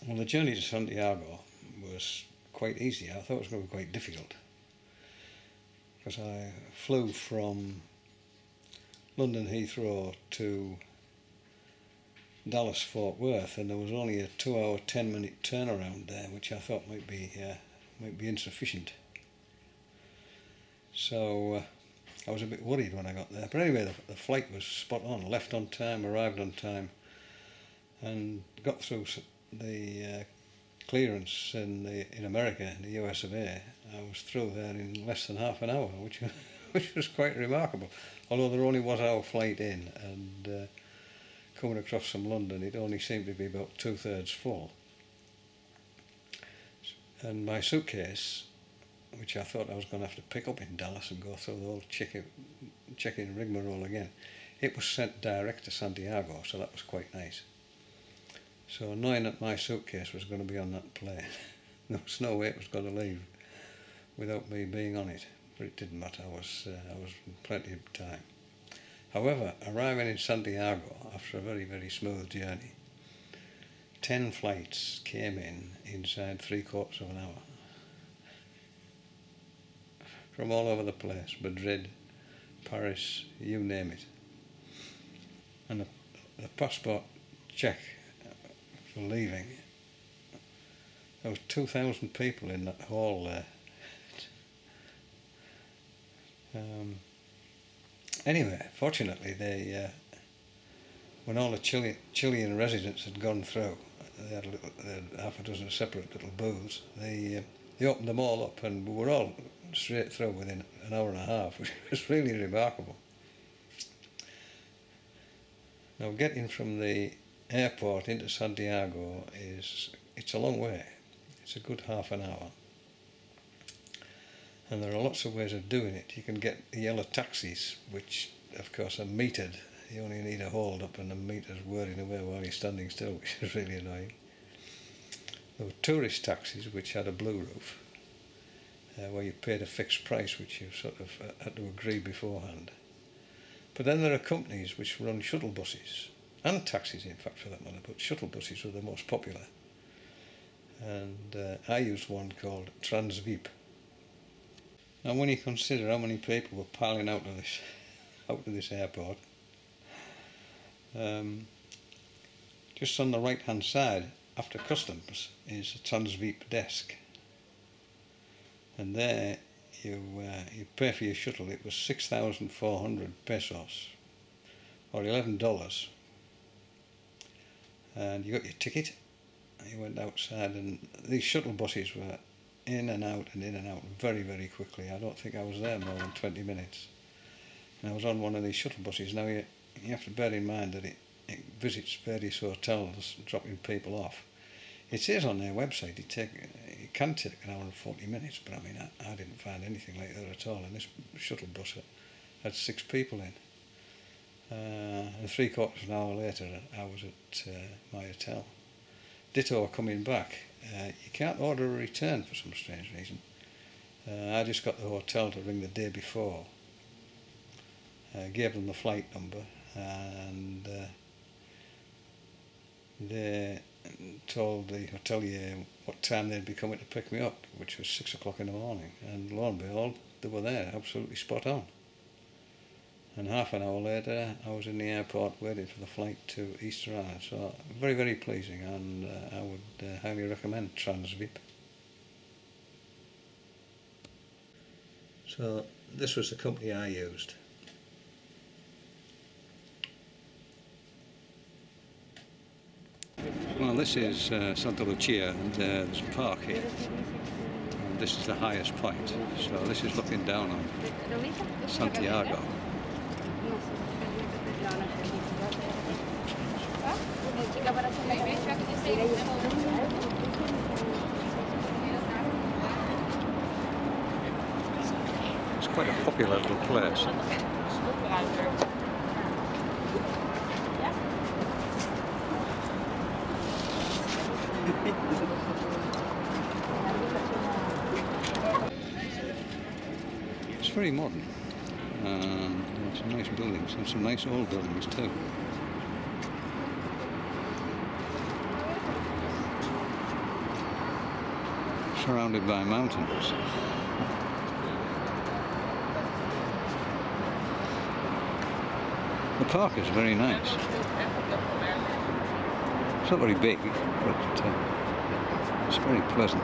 Well, the journey to Santiago was quite easy. I thought it was going to be quite difficult because I flew from London Heathrow to Dallas Fort Worth, and there was only a 2-hour 10-minute turnaround there, which I thought might be insufficient. So I was a bit worried when I got there. But anyway, the flight was spot on. Left on time, arrived on time, and got through the clearance in America, in the US of A. I was through there in less than half an hour, which was quite remarkable. Although there only was our flight in, and coming across from London, it only seemed to be about 2/3 full. And my suitcase, which I thought I was going to have to pick up in Dallas and go through the whole check-in rigmarole again, it was sent direct to Santiago, so that was quite nice. So knowing that my suitcase was going to be on that plane, there was no way it was going to leave without me being on it. But it didn't matter. I was in plenty of time. However, arriving in Santiago after a very, very smooth journey, 10 flights came in inside 3/4 of an hour from all over the place, Madrid, Paris, you name it. And the passport check for leaving, there was 2,000 people in that hall there. Anyway, fortunately, when all the Chilean residents had gone through, they had half a dozen separate little booths. They opened them all up, and we were all straight through within an hour and a half, which was really remarkable. Now, getting from the airport into Santiago it's a long way. It's a good half an hour. And there are lots of ways of doing it. You can get yellow taxis, which of course are metered. You only need a hold up and the meter's whirring away while you're standing still, which is really annoying. There were tourist taxis which had a blue roof, where you paid a fixed price which you sort of had to agree beforehand. But then there are companies which run shuttle buses, and taxis in fact for that matter, but shuttle buses were the most popular. And I used one called Transvip. Now, when you consider how many people were piling out of this airport, just on the right-hand side, after customs, is a Transvip desk, and there you pay for your shuttle. It was 6,400 pesos, or $11, and you got your ticket. You went outside, and these shuttle buses were in and out very, very quickly. I don't think I was there more than 20 minutes. And I was on one of these shuttle buses. Now you have to bear in mind that it visits various hotels, dropping people off. It says on their website it can take an hour and 40 minutes, but I mean I didn't find anything like that at all. And this shuttle bus had 6 people in. And 3/4 of an hour later I was at my hotel. Ditto coming back. You can't order a return for some strange reason. I just got the hotel to ring the day before, gave them the flight number, and they told the hotelier what time they'd be coming to pick me up, which was 6 o'clock in the morning, and lo and behold, they were there, absolutely spot on. And half an hour later, I was in the airport waiting for the flight to Easter Island. So very, very pleasing, and I would highly recommend Transvip. So this was the company I used. Well, this is Santa Lucia, and there's a park here. And this is the highest point. So this is looking down on Santiago. It's quite a popular little place. It's very modern. Some nice buildings, and some nice old buildings too. surrounded by mountains. The park is very nice. It's not very big, but it's very pleasant.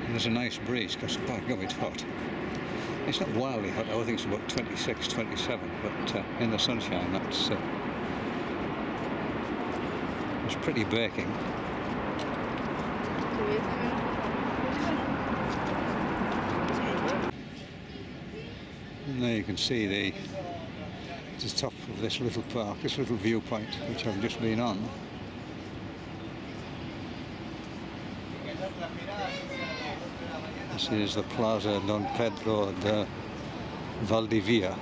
And there's a nice breeze because by God, it's hot. It's not wildly hot, I think it's about 26, 27, but in the sunshine that's it's pretty baking. And there you can see the top of this little park, this little viewpoint which I've just been on. This is the Plaza Don Pedro de Valdivia.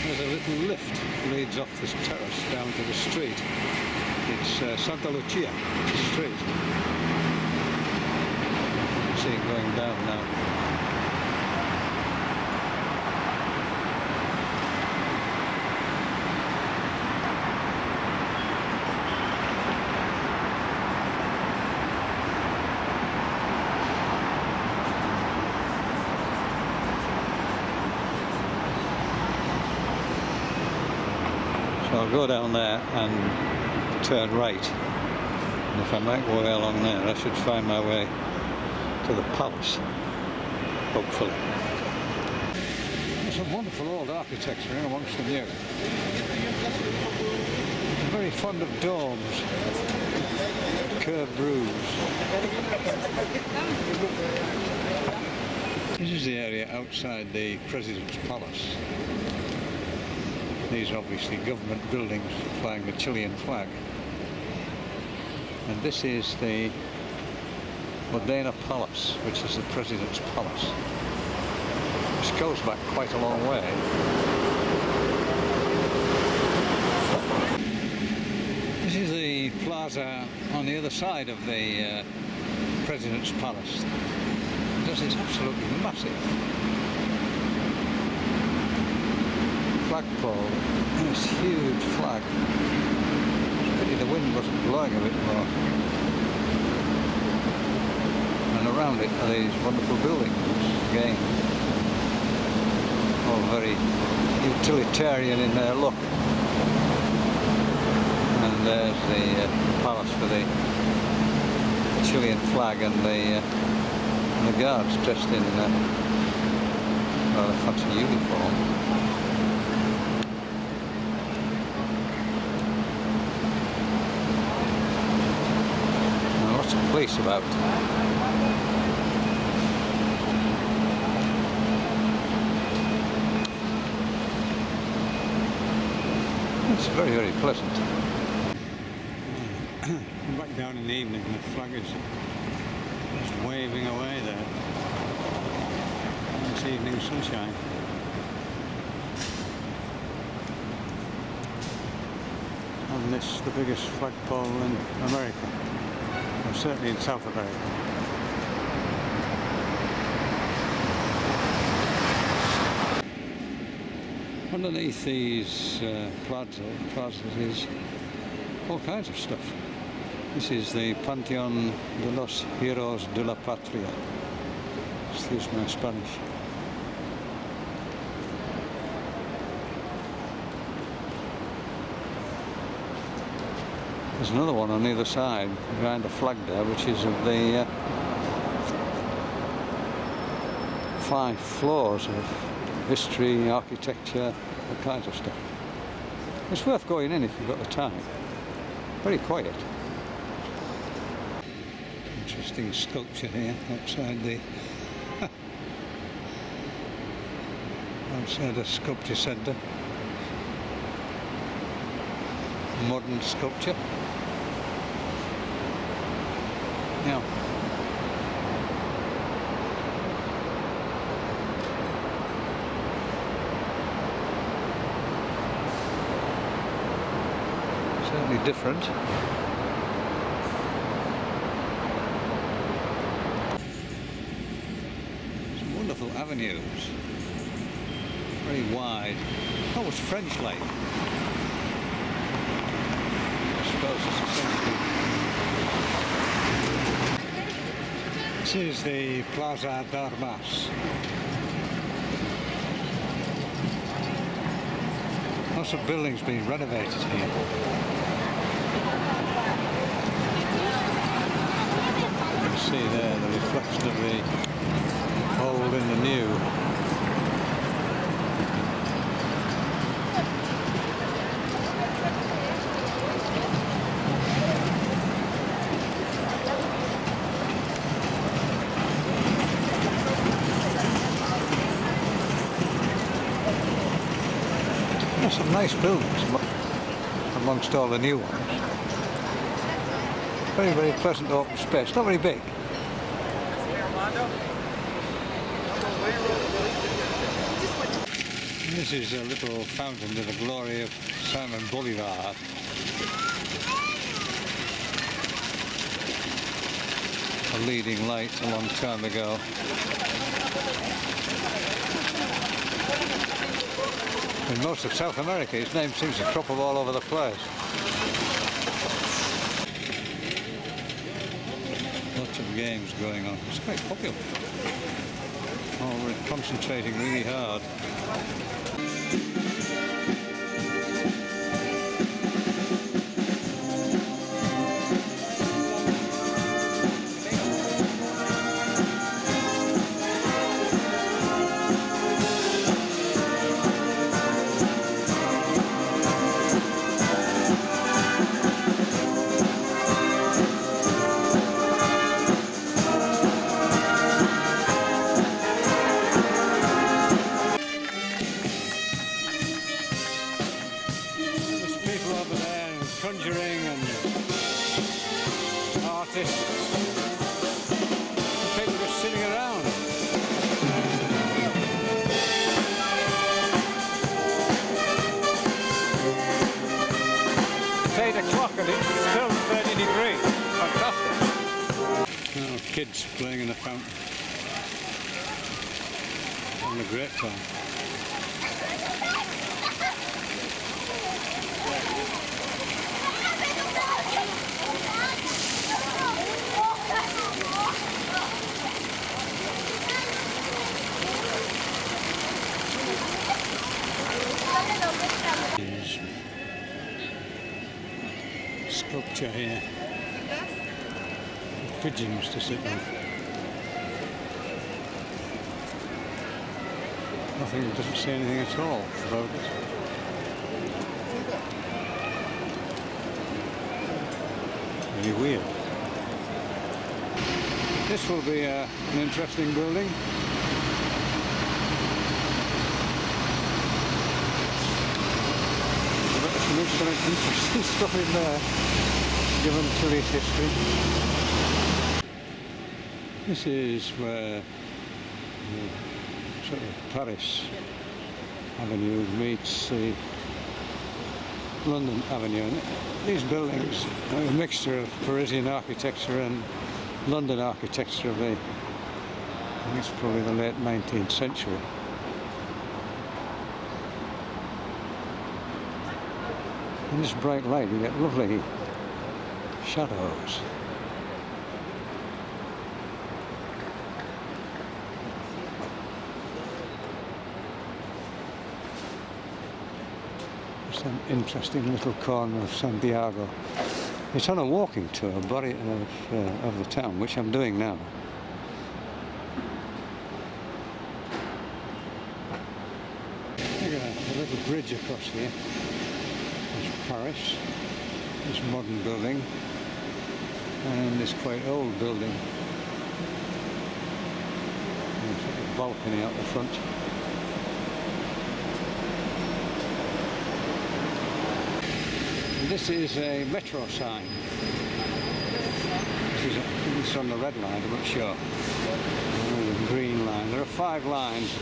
There's a little lift leads off this terrace down to the street. It's Santa Lucia Street. You can see it going down now. So I'll go down there and turn right, and if I make my way along there I should find my way to the palace, hopefully. There's some wonderful old architecture in amongst the new. I'm very fond of domes, curved roofs. This is the area outside the President's Palace. These are obviously government buildings flying the Chilean flag. And this is the Modena Palace, which is the President's Palace, which goes back quite a long way. This is the plaza on the other side of the President's Palace. This is absolutely massive. Flagpole and this huge flag. It's pity the wind wasn't blowing a bit more. And around it are these wonderful buildings, again, all very utilitarian in their look. And there's the palace for the Chilean flag and the guards dressed in rather fancy uniform. Police about. It's very, very pleasant. I'm back down in the evening and the flag is just waving away there in this evening sunshine. And this the biggest flagpole in America. Certainly in South America. Underneath these plazas is all kinds of stuff. This is the Panteón de los Heroes de la Patria. Excuse my Spanish. There's another one on the other side, behind the flag there, which is of the 5 floors of history, architecture, all kinds of stuff. It's worth going in if you've got the time. Very quiet. Interesting sculpture here outside the outside the sculpture centre. Modern sculpture. Now, certainly different. Some wonderful avenues, very wide, almost French-like. I suppose it's essentially This is the Plaza d'Armas. Lots of buildings being renovated here. You can see there the reflection of the old in the new. There's some nice buildings amongst all the new ones. Very, very pleasant open space. Not very big. This is a little fountain to the glory of Simon Bolivar. A leading light a long time ago. In most of South America, his name seems to crop up all over the place. Lots of games going on. It's quite popular. Oh, we're concentrating really hard. Conjuring and artists. People just sitting around. It's 8 o'clock and it's still 30 degrees. Fantastic. Oh, kids playing in the fountain. Having a great time. Sculpture here, pigeons to sit on. Nothing, doesn't say anything at all about it. Very weird. This will be an interesting building. Some interesting stuff in there, given Chile's history. This is where sort of Paris Avenue meets the London Avenue. And these buildings are a mixture of Parisian architecture and London architecture of the, I think it's probably the late 19th century. In this bright light you get lovely shadows. It's an interesting little corner of Santiago. It's on a walking tour of the town, which I'm doing now. Look at that, a little bridge across here. Paris, this modern building and this quite old building. There's a balcony out the front. And this is a metro sign. This is on the red line, I'm not sure. The green line. There are 5 lines.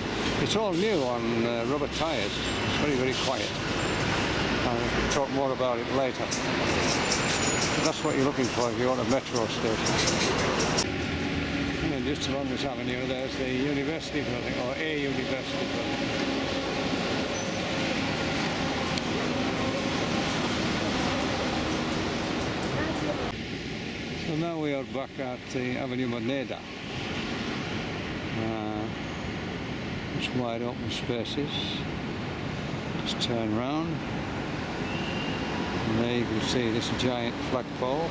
It's all new on rubber tyres. It's very, very quiet. I'll talk more about it later. But that's what you're looking for if you want a metro station. And then just along this avenue there's the university building, or a university building. So now we are back at the Avenue Moneda. Just wide open spaces. Just turn round. And there you can see this giant flagpole.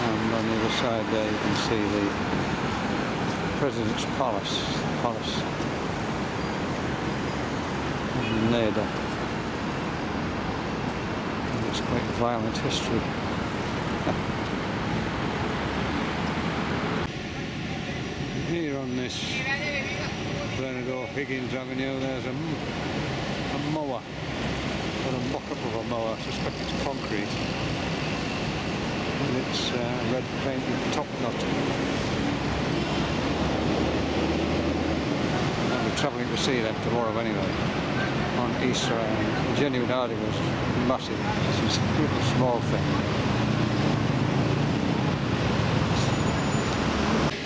And on the other side there you can see the President's Palace. Neda. And it's quite violent history. Here on this Bernard O'Higgins Avenue there's a mower, or a mock-up of a mower. I suspect it's concrete. And it's red painted top knot. I'll be travelling to see them tomorrow anyway. On Easter Island. The genuine Hardy was massive. This is a little small thing.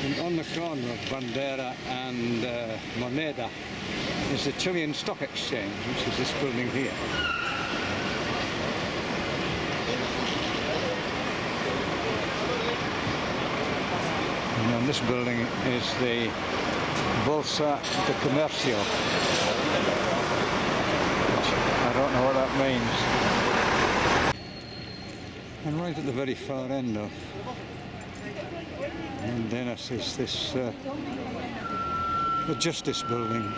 And on the corner of Bandera and Moneda is the Chilean Stock Exchange, which is this building here. And on this building is the Bolsa de Comercio. I don't know what that means. And right at the very far end of Mendenas is this the Justice Building,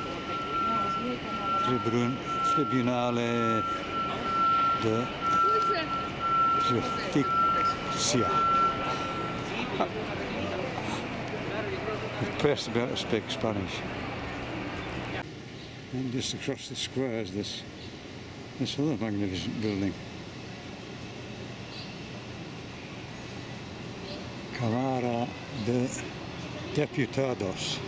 Tribunale de Justicia. It appears to be able to speak Spanish. And just across the square is this other magnificent building. Cámara de Diputados.